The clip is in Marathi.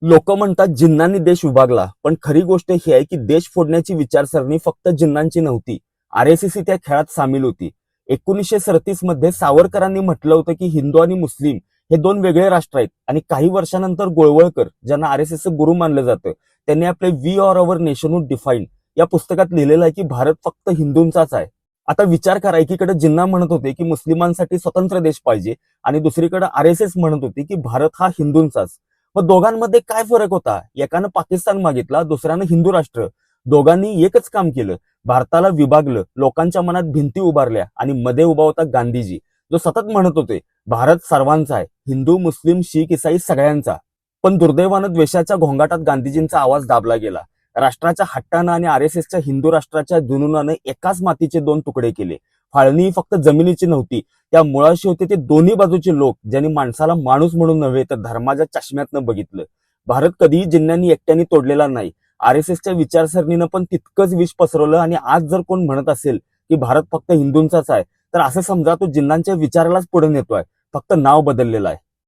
लोक म्हणतात जिन्नांनी देश विभागला, पण खरी गोष्ट ही आहे की देश फोडण्याची विचारसरणी फक्त जिन्नांची नव्हती. आरएसएस त्या खेळात सामील होती. 1937 मध्ये सावरकरांनी म्हटलं होतं की हिंदू आणि मुस्लिम हे दोन वेगळे राष्ट्र आहेत. आणि काही वर्षानंतर गोळवळकर, ज्यांना आरएसएसचं गुरु मानलं जातं, त्यांनी आपले we are our nationhood define या पुस्तकात लिहिलेलं आहे की भारत फक्त हिंदूंचाच आहे. आता विचार करा, एकीकडे जिन्ना म्हणत होते की मुस्लिमांसाठी स्वतंत्र देश पाहिजे आणि दुसरीकडे आरएसएस म्हणत होती की भारत हा हिंदूंचाच. मग दोघांमध्ये काय फरक होता? एकानं पाकिस्तान मागितला, दुसऱ्यानं हिंदू राष्ट्र. दोघांनी एकच काम केलं, भारताला विभागलं, लोकांच्या मनात भिंती उभारल्या आणि मध्ये उभा होता गांधीजी, जो सतत म्हणत होते भारत सर्वांचा आहे, हिंदू मुस्लिम शीख इसाई सगळ्यांचा. पण दुर्दैवानं द्वेषाच्या घोंगाटात गांधीजींचा आवाज दाबला गेला. राष्ट्राच्या हट्टानं आणि आरएसएसच्या हिंदू राष्ट्राच्या जुनूनानं एकाच मातीचे दोन तुकडे केले. फाळणी फक्त जमिनीची नव्हती, त्या मुळाशी होते ते दोन्ही बाजूचे लोक, ज्यांनी माणसाला माणूस म्हणून नव्हे तर धर्माच्या चष्म्यातनं बघितलं. भारत कधीही जिन्नांनी एकट्याने तोडलेला नाही. आरएसएसच्या विचारसरणीनं पण तितकंच विष पसरवलं. आणि आज जर कोण म्हणत असेल की भारत फक्त हिंदूंचाच आहे, तर असं समजा तो जिन्नांच्या विचारालाच पुढे नेतोय, फक्त नाव बदललेलं आहे.